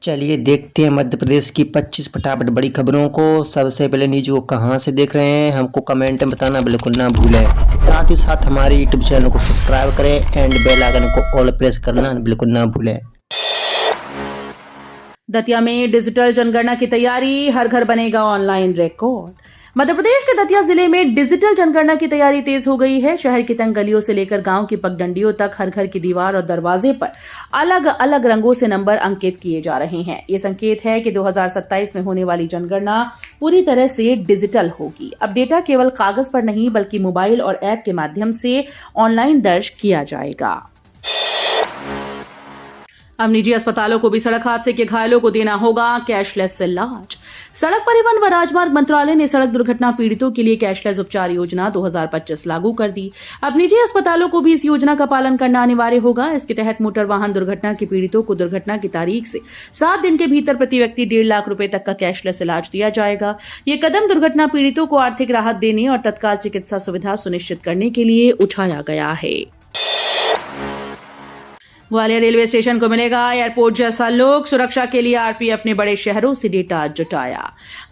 चलिए देखते हैं मध्य प्रदेश की 25 फटाफट बड़ी खबरों को। सबसे पहले न्यूज को कहां से देख रहे हैं हमको कमेंट में बताना बिल्कुल ना भूलें। साथ ही साथ हमारे यूट्यूब चैनल को सब्सक्राइब करें एंड बेल आइकन को ऑल प्रेस करना बिल्कुल ना भूलें। दतिया में डिजिटल जनगणना की तैयारी, हर घर बनेगा ऑनलाइन रिकॉर्ड। मध्य प्रदेश के दतिया जिले में डिजिटल जनगणना की तैयारी तेज हो गई है। शहर की तंग गलियों से लेकर गांव की पगडंडियों तक हर घर की दीवार और दरवाजे पर अलग अलग रंगों से नंबर अंकित किए जा रहे हैं। ये संकेत है कि 2027 में होने वाली जनगणना पूरी तरह से डिजिटल होगी। अब डेटा केवल कागज पर नहीं बल्कि मोबाइल और ऐप के माध्यम से ऑनलाइन दर्ज किया जाएगा। अब निजी अस्पतालों को भी सड़क हादसे के घायलों को देना होगा कैशलेस इलाज। सड़क परिवहन व राजमार्ग मंत्रालय ने सड़क दुर्घटना पीड़ितों के लिए कैशलेस उपचार योजना 2025 लागू कर दी। अब निजी अस्पतालों को भी इस योजना का पालन करना अनिवार्य होगा। इसके तहत मोटर वाहन दुर्घटना के पीड़ितों को दुर्घटना की तारीख से 7 दिन के भीतर प्रति व्यक्ति 1.5 लाख रुपए तक का कैशलेस इलाज दिया जाएगा। ये कदम दुर्घटना पीड़ितों को आर्थिक राहत देने और तत्काल चिकित्सा सुविधा सुनिश्चित करने के लिए उठाया गया है। ग्वालियर रेलवे स्टेशन को मिलेगा एयरपोर्ट जैसा लुक, सुरक्षा के लिए आरपीएफ ने बड़े शहरों से डेटा जुटाया।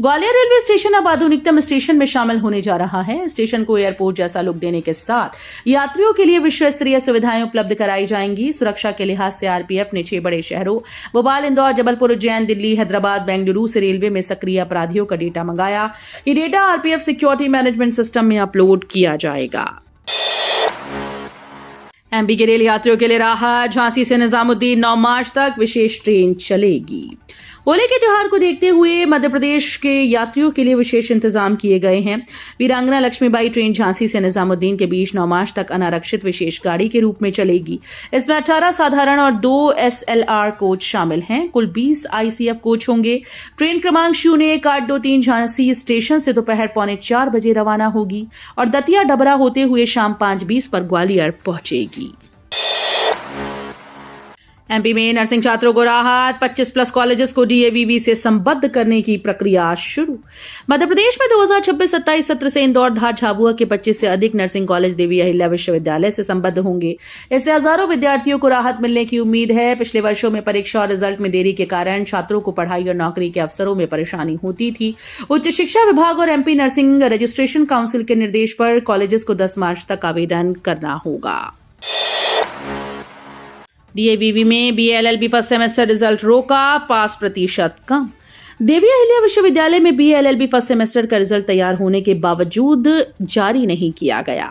ग्वालियर रेलवे स्टेशन अब आधुनिकतम स्टेशन में शामिल होने जा रहा है। स्टेशन को एयरपोर्ट जैसा लुक देने के साथ यात्रियों के लिए विश्व स्तरीय सुविधाएं उपलब्ध कराई जाएंगी। सुरक्षा के लिहाज से आरपीएफ ने 6 बड़े शहरों भोपाल, इंदौर, जबलपुर, उज्जैन, दिल्ली, हैदराबाद, बेंगलुरु से रेलवे में सक्रिय अपराधियों का डेटा मंगाया। ये data RPF security management system में अपलोड किया जाएगा। एमपी के रेल यात्रियों के लिए राहत, झांसी से निजामुद्दीन 9 मार्च तक विशेष ट्रेन चलेगी। होली के त्योहार को देखते हुए मध्य प्रदेश के यात्रियों के लिए विशेष इंतजाम किए गए हैं। वीरांगना लक्ष्मीबाई ट्रेन झांसी से निजामुद्दीन के बीच 9 मार्च तक अनारक्षित विशेष गाड़ी के रूप में चलेगी। इसमें 18 साधारण और 2 SLR कोच शामिल हैं। कुल 20 ICF कोच होंगे। ट्रेन क्रमांक 01-823 झांसी स्टेशन से दोपहर 3:45 बजे रवाना होगी और दतिया डबरा होते हुए शाम 5:20 पर ग्वालियर पहुंचेगी। एमपी में नर्सिंग छात्रों को राहत, 25+ कॉलेजेस को DAVV से संबद्ध करने की प्रक्रिया शुरू। मध्य प्रदेश में 2026-27 सत्र से इंदौर, धार, झाबुआ के 25 से अधिक नर्सिंग कॉलेज देवी अहिल्या विश्वविद्यालय से संबद्ध होंगे। इससे हजारों विद्यार्थियों को राहत मिलने की उम्मीद है। पिछले वर्षों में परीक्षा और रिजल्ट में देरी के कारण छात्रों को पढ़ाई और नौकरी के अवसरों में परेशानी होती थी। उच्च शिक्षा विभाग और MP नर्सिंग रजिस्ट्रेशन काउंसिल के निर्देश पर कॉलेजेस को 10 मार्च तक आवेदन करना होगा। DAVV में BA LLB first semester result रोका, पास प्रतिशत कम। देवी अहिल्या विश्वविद्यालय में BA LLB फर्स्ट सेमेस्टर का रिजल्ट तैयार होने के बावजूद जारी नहीं किया गया।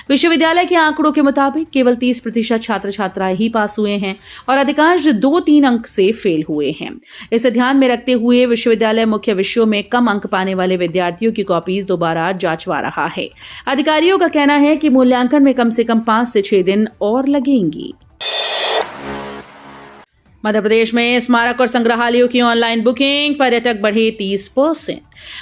विश्वविद्यालय के आंकड़ों के मुताबिक केवल 30% छात्र छात्राएं ही पास हुए हैं और अधिकांश 2-3 अंक से फेल हुए हैं। इसे ध्यान में रखते हुए विश्वविद्यालय मुख्य विषयों में कम अंक पाने वाले विद्यार्थियों की कॉपीज दोबारा जांचवा रहा है। अधिकारियों का कहना है कि मूल्यांकन में कम से कम 5 से 6 दिन और लगेंगी। मध्य प्रदेश में स्मारक और संग्रहालयों की ऑनलाइन बुकिंग, पर्यटक बढ़े 30%।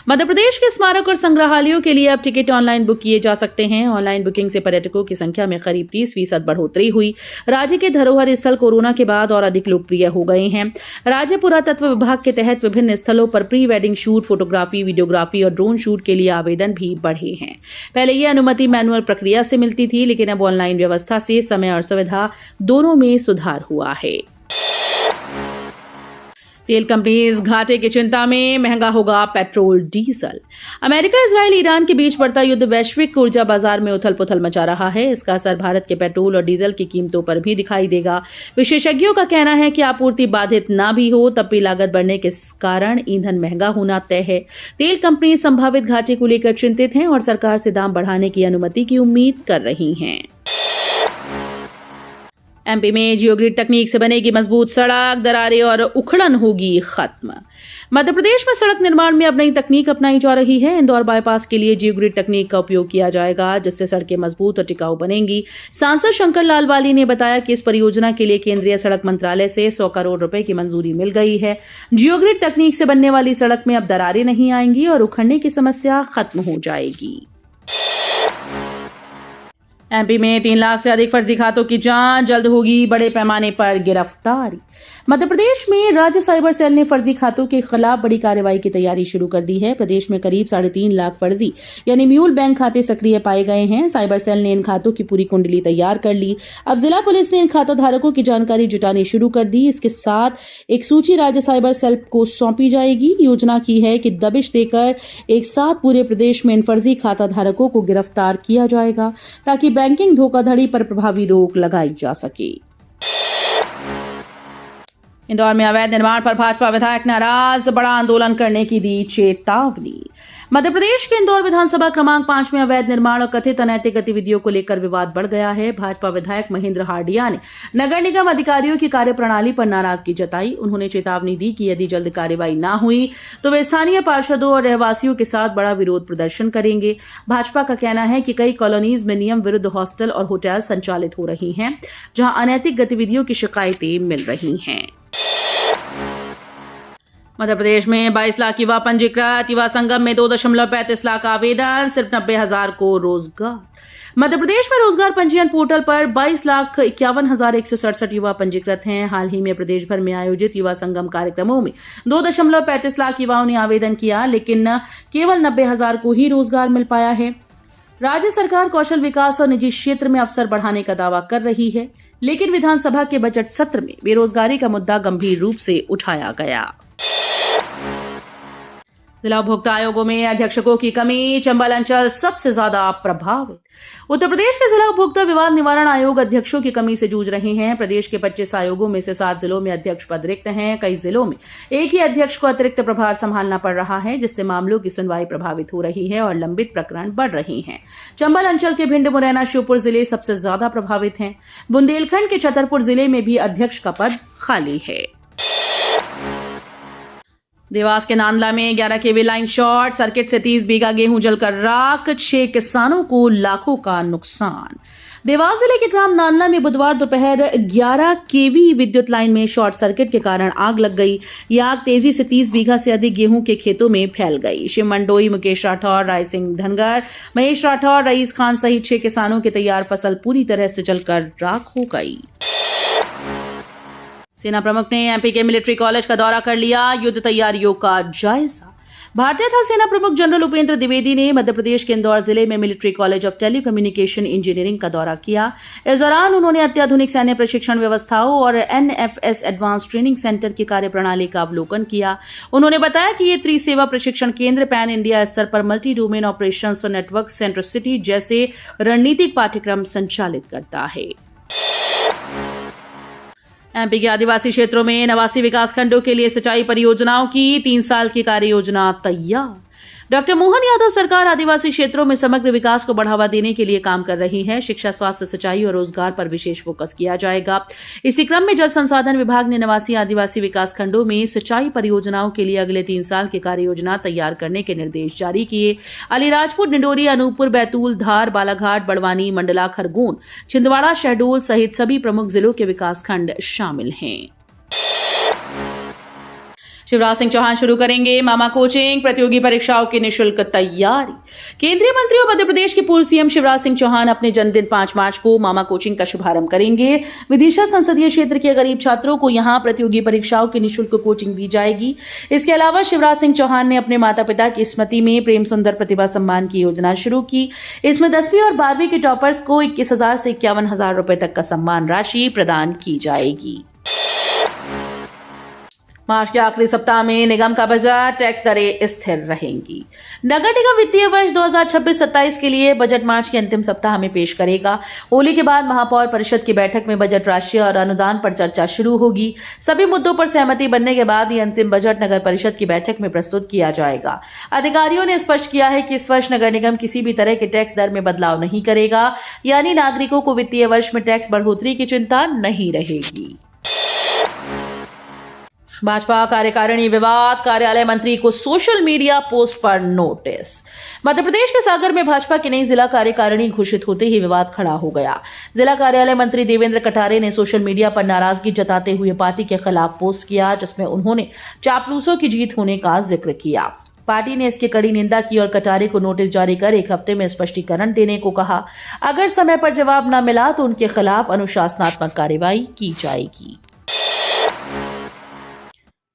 मध्य प्रदेश के स्मारक और संग्रहालयों के लिए अब टिकट ऑनलाइन बुक किए जा सकते हैं। ऑनलाइन बुकिंग से पर्यटकों की संख्या में करीब 30% बढ़ोतरी हुई। राज्य के धरोहर स्थल कोरोना के बाद और अधिक लोकप्रिय हो गए हैं। राज्य पुरातत्व विभाग के तहत विभिन्न स्थलों पर pre wedding shoot, photography, videography और ड्रोन शूट के लिए आवेदन भी बढ़े हैं। पहले यह अनुमति मैनुअल प्रक्रिया से मिलती थी, लेकिन अब ऑनलाइन व्यवस्था से समय और सुविधा दोनों में सुधार हुआ है। तेल कंपनीज घाटे की चिंता में, महंगा होगा petrol diesel. America, Israel, Iran के बीच बढ़ता युद्ध वैश्विक ऊर्जा बाजार में उथल पुथल मचा रहा है। इसका असर भारत के पेट्रोल और डीजल की कीमतों पर भी दिखाई देगा। विशेषज्ञों का कहना है कि आपूर्ति बाधित ना भी हो तब भी लागत बढ़ने के कारण ईंधन महंगा होना तय है। तेल कंपनी संभावित घाटे को लेकर चिंतित हैं और सरकार से दाम बढ़ाने की अनुमति की उम्मीद कर रही हैं। एमपी में जियोग्रिड तकनीक से बनेगी मजबूत सड़क, दरारें और उखड़न होगी खत्म। मध्य प्रदेश में सड़क निर्माण में अब नई तकनीक अपनाई जा रही है। इंदौर बाईपास के लिए जियोग्रिड तकनीक का उपयोग किया जाएगा, जिससे सड़कें मजबूत और टिकाऊ बनेंगी। सांसद शंकर लालवानी ने बताया कि इस परियोजना के लिए केंद्रीय सड़क मंत्रालय से 100 करोड़ रुपए की मंजूरी मिल गई है। जियोग्रिड तकनीक से बनने वाली सड़क में अब दरारें नहीं आएंगी और उखड़ने की समस्या खत्म हो जाएगी। एमपी में 3 लाख से अधिक फर्जी खातों की जांच, जल्द होगी बड़े पैमाने पर गिरफ्तारी। मध्य प्रदेश में राज्य साइबर सेल ने फर्जी खातों के खिलाफ बड़ी कार्रवाई की तैयारी शुरू कर दी है। प्रदेश में करीब 3.5 लाख फर्जी यानी म्यूल बैंक खाते सक्रिय पाए गए हैं। साइबर सेल ने इन खातों की पूरी कुंडली तैयार कर ली। अब जिला पुलिस ने इन खाता धारकों की जानकारी जुटानी शुरू कर दी। इसके साथ एक सूची राज्य साइबर सेल को सौंपी जाएगी। योजना की है कि दबिश देकर एक साथ पूरे प्रदेश में इन फर्जी खाता धारकों को गिरफ्तार किया जाएगा ताकि बैंकिंग धोखाधड़ी पर प्रभावी रोक लगाई जा सके। इंदौर में अवैध निर्माण पर भाजपा विधायक नाराज, बड़ा आंदोलन करने की दी चेतावनी। मध्य प्रदेश के इंदौर विधानसभा क्रमांक 5 में अवैध निर्माण और कथित अनैतिक गतिविधियों को लेकर विवाद बढ़ गया है। भाजपा विधायक महेंद्र हार्डिया ने नगर निगम अधिकारियों की कार्यप्रणाली पर नाराजगी जताई। उन्होंने चेतावनी दी कि यदि जल्द कार्रवाई न हुई तो वे स्थानीय पार्षदों और रहवासियों के साथ बड़ा विरोध प्रदर्शन करेंगे। भाजपा का कहना है कि कई कॉलोनीज में नियम विरुद्ध हॉस्टल और होटल संचालित हो रही हैं, जहां अनैतिक गतिविधियों की शिकायतें मिल रही हैं। मध्य प्रदेश में 22 लाख युवा पंजीकृत, युवा संगम में 2.35 लाख आवेदन, सिर्फ 90,000 को रोजगार। मध्य प्रदेश में रोजगार पंजीयन पोर्टल पर 22,51,167 युवा पंजीकृत हैं। हाल ही में प्रदेश भर में आयोजित युवा संगम कार्यक्रमों में 2.35 लाख युवाओं ने आवेदन किया, लेकिन केवल 90,000 को ही रोजगार मिल पाया है। राज्य सरकार कौशल विकास और निजी क्षेत्र में अवसर बढ़ाने का दावा कर रही है, लेकिन विधानसभा के बजट सत्र में बेरोजगारी का मुद्दा गंभीर रूप से उठाया गया। जिला उपभोक्ता आयोगों में अधीक्षकों की कमी, चंबल अंचल सबसे ज्यादा प्रभावित। उत्तर प्रदेश के जिला उपभोक्ता विवाद निवारण आयोग अध्यक्षों की कमी से जूझ रहे हैं। प्रदेश के 25 आयोगों में से 7 जिलों में अध्यक्ष पद रिक्त हैं। कई जिलों में एक ही अध्यक्ष को अतिरिक्त प्रभार संभालना पड़ रहा है, जिससे मामलों की सुनवाई प्रभावित हो रही है और लंबित प्रकरण बढ़ रहे हैं। चंबल अंचल के भिंड, मुरैना, श्योपुर जिले सबसे ज्यादा प्रभावित हैं। बुंदेलखंड के छतरपुर जिले में भी अध्यक्ष का पद खाली है। देवास के नांदला में 11 केवी लाइन शॉर्ट सर्किट से 30 बीघा गेहूं जलकर राख, 6 किसानों को लाखों का नुकसान। देवास जिले के ग्राम नांदला में बुधवार दोपहर 11 केवी विद्युत लाइन में शॉर्ट सर्किट के कारण आग लग गई। यह आग तेजी से 30 बीघा से अधिक गेहूं के खेतों में फैल गई। शिव मंडोई, मुकेश राठौर, राय सिंह धनगर, महेश राठौर, रईस खान सहित 6 किसानों की तैयार फसल पूरी तरह से जलकर राख हो गई। सेना प्रमुख ने एमपी के मिलिट्री कॉलेज का दौरा कर लिया, युद्ध तैयारियों का जायजा। भारतीय थल सेना प्रमुख जनरल उपेंद्र द्विवेदी ने मध्य प्रदेश के इंदौर जिले में military college of telecommunication engineering का दौरा किया। इस दौरान उन्होंने अत्याधुनिक सैन्य प्रशिक्षण व्यवस्थाओं और एनएफएस एडवांस ट्रेनिंग सेंटर की कार्यप्रणाली का अवलोकन किया। उन्होंने बताया कि ये त्रिसेवा प्रशिक्षण केंद्र पैन इंडिया स्तर पर मल्टी डोमेन ऑपरेशंस और नेटवर्क सेंट्रिसिटी जैसे रणनीतिक पाठ्यक्रम संचालित करता है। एमपी के आदिवासी क्षेत्रों में 89 विकासखंडों के लिए सिंचाई परियोजनाओं की 3 साल की कार्य योजना तैयार। डॉक्टर मोहन यादव सरकार आदिवासी क्षेत्रों में समग्र विकास को बढ़ावा देने के लिए काम कर रही है। शिक्षा, स्वास्थ्य, सिंचाई और रोजगार पर विशेष फोकस किया जाएगा। इसी क्रम में जल संसाधन विभाग ने 89 आदिवासी विकासखंडों में सिंचाई परियोजनाओं के लिए अगले 3 साल की कार्य योजना तैयार करने के निर्देश जारी किए। अलीराजपुर, डिंडोरी, अनूपपुर, बैतूल, धार, बालाघाट, बड़वानी, मंडला, खरगोन, छिंदवाड़ा, शहडोल सहित सभी प्रमुख जिलों के विकासखंड शामिल हैं। शिवराज सिंह चौहान शुरू करेंगे मामा कोचिंग, प्रतियोगी परीक्षाओं की निःशुल्क तैयारी। केंद्रीय मंत्री और मध्य प्रदेश के पूर्व सीएम शिवराज सिंह चौहान अपने जन्मदिन 5 मार्च को मामा कोचिंग का शुभारंभ करेंगे। विदिशा संसदीय क्षेत्र के गरीब छात्रों को यहां प्रतियोगी परीक्षाओं की निःशुल्क कोचिंग दी जाएगी। इसके अलावा शिवराज सिंह चौहान ने अपने माता पिता की स्मृति में प्रेम सुंदर प्रतिभा सम्मान की योजना शुरू की। इसमें 10वीं और 12वीं के टॉपर्स को 21,000 से 51,000 रुपए तक का सम्मान राशि प्रदान की जाएगी। मार्च के आखिरी सप्ताह में निगम का बजट, टैक्स दरें स्थिर रहेंगी। नगर निगम वित्तीय वर्ष 2026-27 के लिए बजट मार्च के अंतिम सप्ताह में पेश करेगा। होली के बाद महापौर परिषद की बैठक में बजट राशि और अनुदान पर चर्चा शुरू होगी। सभी मुद्दों पर सहमति बनने के बाद ये अंतिम बजट नगर परिषद की बैठक में प्रस्तुत किया जाएगा। अधिकारियों ने स्पष्ट किया है कि इस वर्ष नगर निगम किसी भी तरह के टैक्स दर में बदलाव नहीं करेगा, यानी नागरिकों को वित्तीय वर्ष में टैक्स बढ़ोतरी की चिंता नहीं रहेगी। भाजपा कार्यकारिणी विवाद, कार्यालय मंत्री को सोशल मीडिया पोस्ट पर नोटिस। मध्य प्रदेश के सागर में भाजपा की नई जिला कार्यकारिणी घोषित होते ही विवाद खड़ा हो गया। जिला कार्यालय मंत्री देवेंद्र कटारे ने सोशल मीडिया पर नाराजगी जताते हुए पार्टी के खिलाफ पोस्ट किया, जिसमें उन्होंने चापलूसों की जीत होने का जिक्र किया। पार्टी ने इसकी कड़ी निंदा की और कटारे को नोटिस जारी कर 1 हफ्ते में स्पष्टीकरण देने को कहा। अगर समय पर जवाब न मिला तो उनके खिलाफ अनुशासनात्मक कार्रवाई की जाएगी।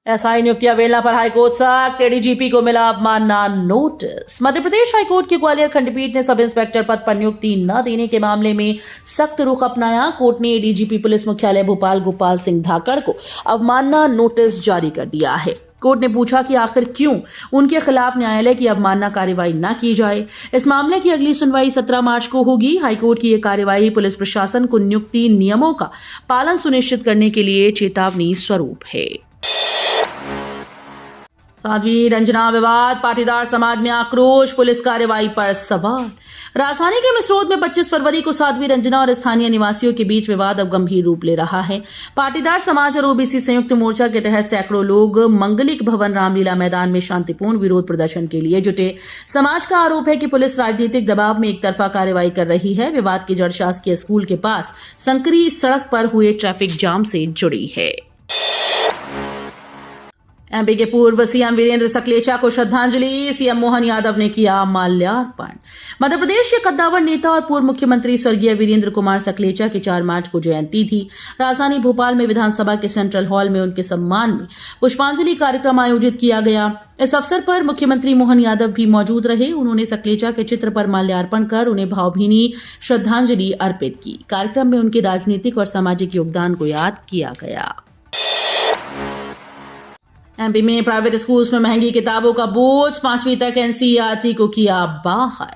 एसआई नियुक्ति अवहेलना पर हाईकोर्ट सख्त, एडीजीपी को मिला अवमानना नोटिस। मध्य प्रदेश हाईकोर्ट की ग्वालियर खंडपीठ ने सब इंस्पेक्टर पद पर नियुक्ति न देने के मामले में सख्त रुख अपनाया। कोर्ट ने एडीजीपी पुलिस मुख्यालय भोपाल गोपाल सिंह धाकड़ को अवमानना नोटिस जारी कर दिया है। कोर्ट ने पूछा कि आखिर क्यों उनके खिलाफ न्यायालय की अवमानना कार्रवाई न की जाए। इस मामले की अगली सुनवाई 17 मार्च को होगी। हाईकोर्ट की यह कार्रवाई पुलिस प्रशासन को नियुक्ति नियमों का पालन सुनिश्चित करने के लिए चेतावनी स्वरूप है। साध्वी रंजना विवाद, पाटीदार समाज में आक्रोश, पुलिस कार्रवाई पर सवाल। राजधानी के मिसरोद में 25 फरवरी को साध्वी रंजना और स्थानीय निवासियों के बीच विवाद अब गंभीर रूप ले रहा है। पाटीदार समाज और ओबीसी संयुक्त मोर्चा के तहत सैकड़ों लोग मंगलिक भवन रामलीला मैदान में शांतिपूर्ण विरोध प्रदर्शन के लिए जुटे। समाज का आरोप है कि पुलिस राजनीतिक दबाव में एक तरफा कार्रवाई कर रही है। विवाद की जड़ शासकीय स्कूल के पास संकरी सड़क पर हुए ट्रैफिक जाम से जुड़ी है। एमपी के पूर्व सीएम वीरेंद्र सकलेचा को श्रद्धांजलि, सीएम मोहन यादव ने किया माल्यार्पण। मध्य प्रदेश के कद्दावर नेता और पूर्व मुख्यमंत्री स्वर्गीय वीरेंद्र कुमार सकलेचा की 4 मार्च को जयंती थी। राजधानी भोपाल में विधानसभा के सेंट्रल हॉल में उनके सम्मान में पुष्पांजलि कार्यक्रम आयोजित किया गया। इस अवसर पर मुख्यमंत्री मोहन यादव भी मौजूद रहे। उन्होंने सकलेचा के चित्र पर माल्यार्पण कर उन्हें भावभीनी श्रद्धांजलि अर्पित की। कार्यक्रम में उनके राजनीतिक और सामाजिक योगदान को याद किया गया। एमपी में प्राइवेट स्कूल्स में महंगी किताबों का बोझ, 5वीं तक एनसीईआरटी को किया बाहर।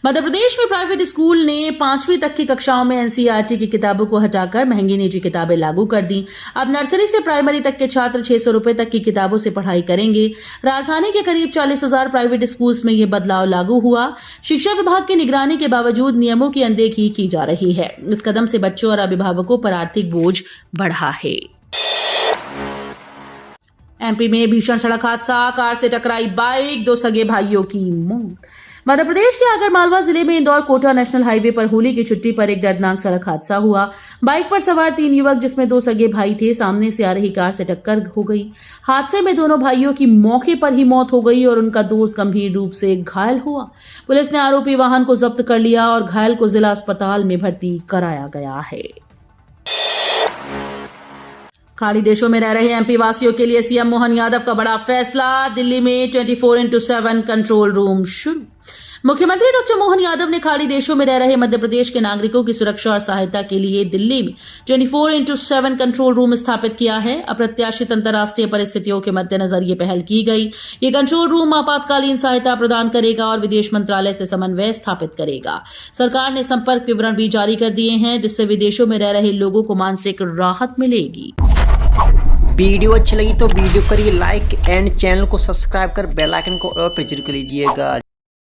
मध्य प्रदेश में प्राइवेट स्कूल ने 5वीं तक की कक्षाओं में एनसीईआरटी की किताबों को हटाकर महंगी निजी किताबें लागू कर दी। अब नर्सरी से प्राइमरी तक के छात्र 600 रुपए तक की किताबों से पढ़ाई करेंगे। राजधानी के करीब 40,000 प्राइवेट स्कूल्स में यह बदलाव लागू हुआ। शिक्षा विभाग की निगरानी के बावजूद नियमों की अनदेखी की जा रही है। इस कदम से बच्चों और अभिभावकों पर आर्थिक बोझ बढ़ा है। एमपी में भीषण सड़क हादसा, कार से टकराई बाइक, 2 सगे भाइयों की मौत। मध्य प्रदेश के आगरमालवा जिले में इंदौर कोटा नेशनल हाईवे पर होली की छुट्टी पर एक दर्दनाक सड़क हादसा हुआ। बाइक पर सवार 3 युवक, जिसमें 2 सगे भाई थे, सामने से आ रही कार से टक्कर हो गई। हादसे में दोनों भाइयों की मौके पर ही मौत हो गई और उनका दोस्त गंभीर रूप से घायल हुआ। पुलिस ने आरोपी वाहन को जब्त कर लिया और घायल को जिला अस्पताल में भर्ती कराया गया है। खाड़ी देशों में रह रहे एमपी वासियों के लिए सीएम मोहन यादव का बड़ा फैसला। दिल्ली में 24/7 कंट्रोल रूम शुरू। मुख्यमंत्री डॉक्टर मोहन यादव ने खाड़ी देशों में रह रहे मध्य प्रदेश के नागरिकों की सुरक्षा और सहायता के लिए दिल्ली में 24/7 कंट्रोल रूम स्थापित किया है। अप्रत्याशित अंतर्राष्ट्रीय परिस्थितियों के मद्देनजर ये पहल की गई। ये कंट्रोल रूम आपातकालीन सहायता प्रदान करेगा और विदेश मंत्रालय से समन्वय स्थापित करेगा। सरकार ने संपर्क विवरण भी जारी कर दिए हैं, जिससे विदेशों में रह रहे लोगों को मानसिक राहत मिलेगी। वीडियो अच्छी लगी तो वीडियो करिए लाइक एंड चैनल को सब्सक्राइब कर बेल आइकन को और प्रेस कर लीजिएगा।